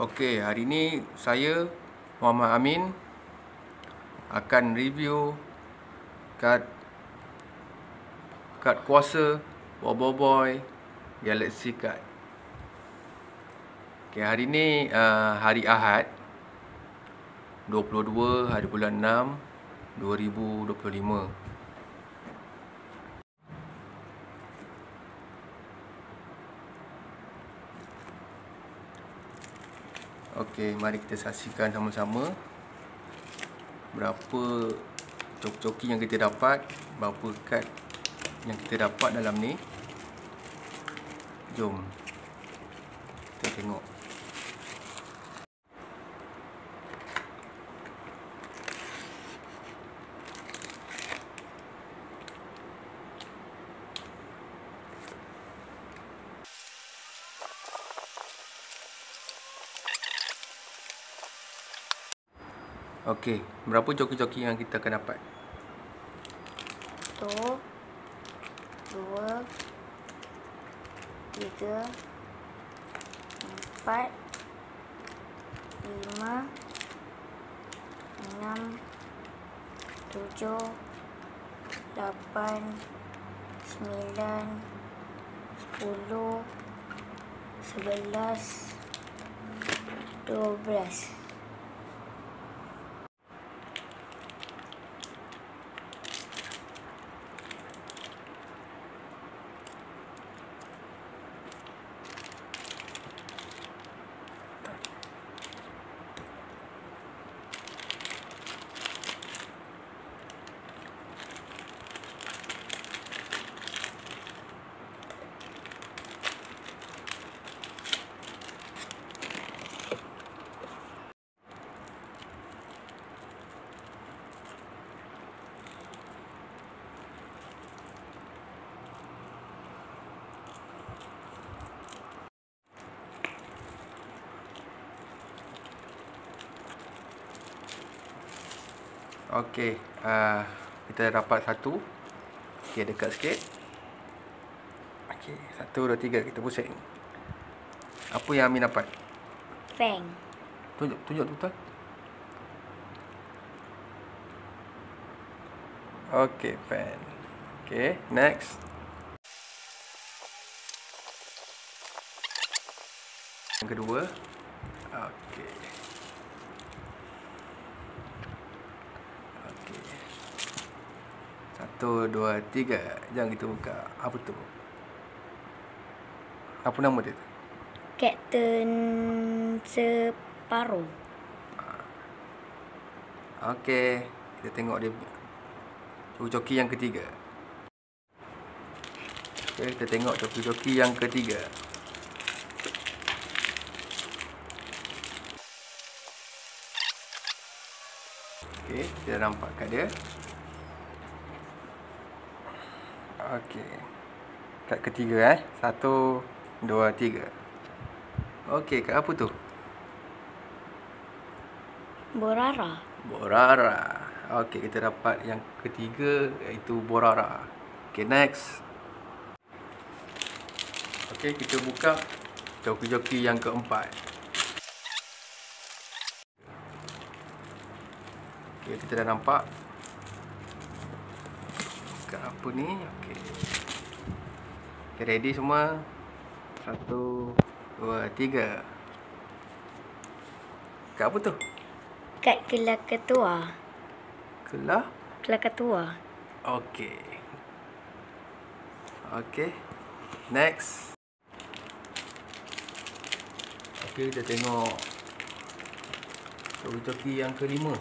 Okey, hari ni saya Muhammad Amin akan review kad kuasa Boboiboy Galaxy Card. Okey, hari ni hari Ahad 22 hari bulan 6 2025. Okey, mari kita saksikan sama-sama berapa coki yang kita dapat, berapa kad yang kita dapat dalam ni. Jom kita tengok. Okey, berapa joki-joki yang kita akan dapat? 1, 2, 3, 4, 5, 6, 7, 8, 9, 10, 11, 12. Okey, kita dapat satu. Okey, dekat sikit. Okey, 1, 2, 3, kita pusing. Apa yang Amin dapat? Fang. Tunjuk betul. Okey, fan. Okey, next. Yang kedua. Okey. Okey. 1, 2, 3. Jom kita buka. Apa tu? Apa nama dia? Captain Separuh. Okey, kita tengok dia joki yang ketiga. Okey, kita tengok joki yang ketiga. Okey, kita nampak kat dia. Okey. Kad ketiga 1, 2, 3. Okey, kad apa tu? Borara. Okey, kita dapat yang ketiga iaitu Borara. Okey, next. Okey, kita buka joki yang keempat. Okey, kita dah nampak kad apa ni. Okey. Okey, ready semua? 1, 2, 3. Kad apa tu? Kad Kelah Ketua. Kelah Ketua. Okey. Okey. Next. Okey, kita tengok joki yang kelima.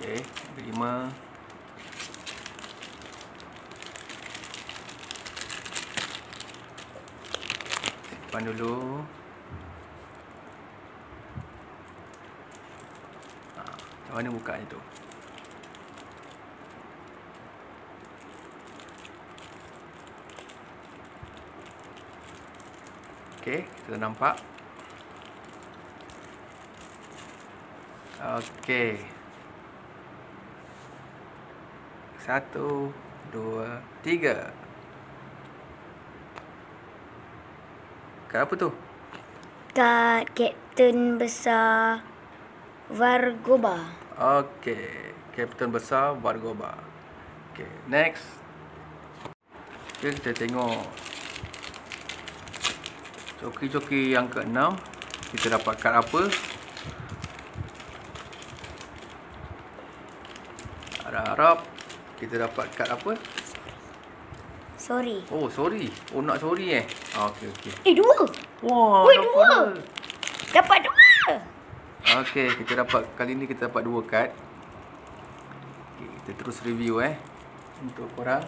Okey, kelima. Simpan dulu. Macam mana bukanya tu? Okey, kita nampak. Okey. 1, 2, 3. Kad apa tu? Kad Kapten Besar Vargoba. Okey, Kapten Besar Vargoba. Okey, next. Okay, kita tengok joki-joki yang ke-6. Kita dapat kad apa? Harap-harap kita dapat kad apa? Sorry. Oh, sorry. Oh, nak sorry eh? Okey, okey. 2. Wah, Oi, dapat 2. Dapat 2. Okey, kita dapat, kali ni kita dapat 2 kad. Okay, kita terus review untuk korang.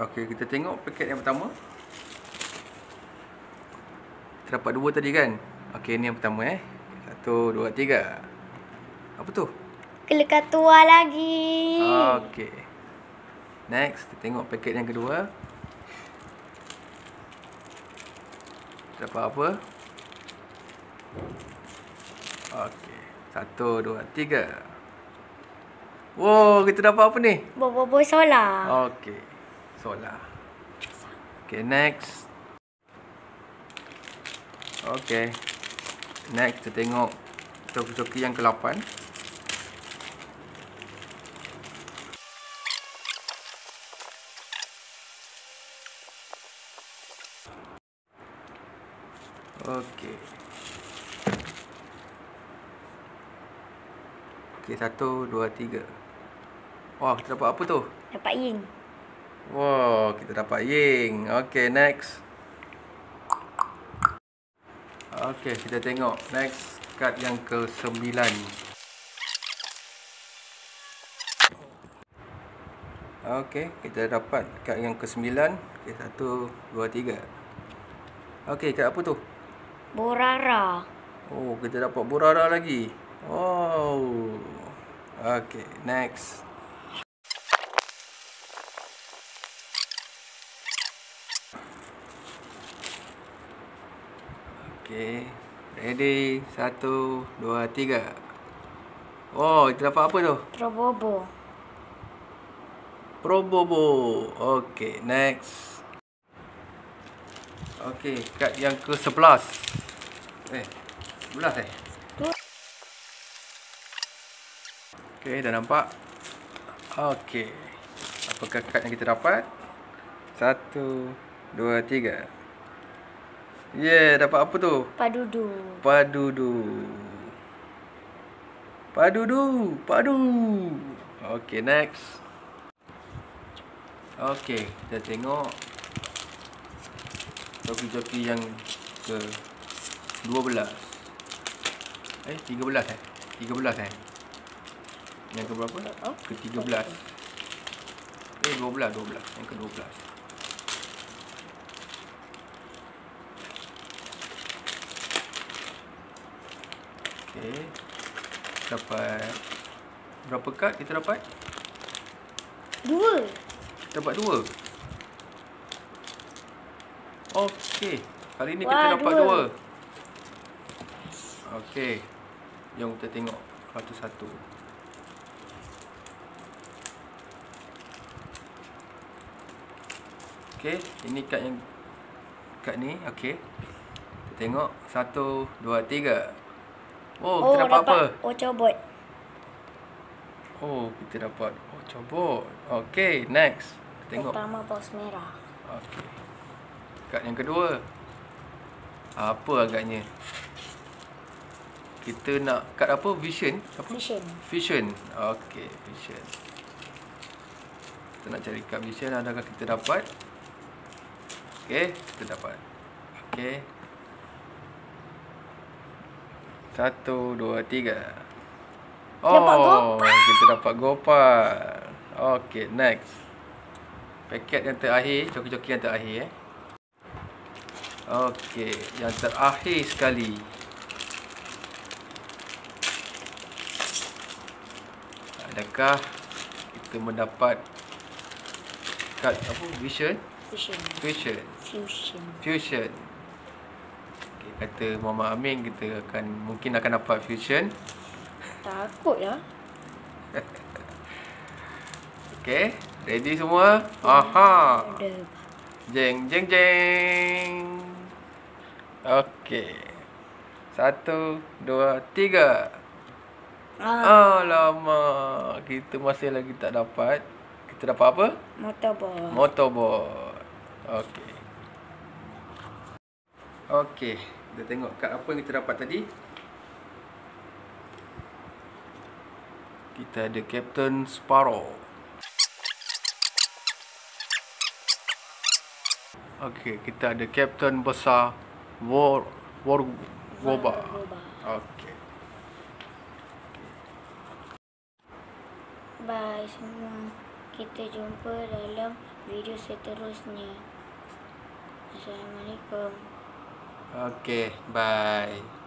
Okey, kita tengok paket yang pertama. Kita dapat 2 tadi kan? Okey, ni yang pertama 1, 2, 3. Apa tu? Kelekar tua lagi. Okey. Next, kita tengok paket yang kedua. Kita dapat apa? Okey. 1, 2, 3. Wow, kita dapat apa ni? Bobo solar. Okey. Solar. Okey, next. Okey. Next, kita tengok joki-joki yang ke-8. Okey. Okey, 1, 2, 3. Wah, kita dapat apa tu? Dapat Ying. Wow, kita dapat Ying. Okey, next. Okey, kita tengok next kad yang ke-9. Okey, kita dapat kad yang ke-9. Okey, 1, 2, 3. Okey, kad apa tu? Borara. Oh, kita dapat Borara lagi. Wow. Okey, next. Okey, ready. 1, 2, 3. Oh, kita dapat apa tu? Trobobo. Probobo. Okey, next. Okey, kad yang ke-11. 11 Okey, dah nampak. Okey. Apakah kad yang kita dapat? 1, 2, 3. Yeah, dapat apa tu? Padudu. Padudu. Padudu. Padu. Okey, next. Okey, kita tengok joki-joki yang ke-12. 13 13 Yang ke berapa? Ke-13. 12. Yang ke-12. Okey. Dapat berapa kad kita dapat? 2. Dapat 2. Okey. Kali ni kita Wah, dapat 2. 2. Okey. Jom kita tengok satu-satu. Okey, ini kad ni. Okey. Kita tengok 1, 2, 3. Oh, kita dapat apa? Ocobot. Oh, kita dapat Ocobot. Okey, next. Kita tengok. Pertama bos merah. Okey. Kad yang kedua. Apa agaknya? Kita nak kad apa? Vision? Apa? Vision. Vision. Okey, Vision. Kita nak cari kad Vision, adakah kita dapat? Okey, kita dapat. Okey. 1, 2, 3. Dapat Oh, Gopal. kita dapat Gopal. Okey, next. Paket yang terakhir, joki-joki yang terakhir Okey, yang terakhir sekali. Adakah kita mendapat kad apa? Vision? Vision. Vision. Fusion. Fusion. Okay, kata Muhammad Amin, kita mungkin akan dapat Fusion. Takut lah. Okey, ready semua? Aha. Ada. Jeng jeng jeng. Okey. 1, 2, 3. Alamak, kita masih lagi tak dapat. Kita dapat apa? Motorbot. Motorbot. Okey. Okey, kita tengok kad apa yang kita dapat tadi. Kita ada Captain Sparrow. Okey, kita ada Captain besar Wargoba. Okey. Bye semua. Kita jumpa dalam video seterusnya. Assalamualaikum. Okey, bye.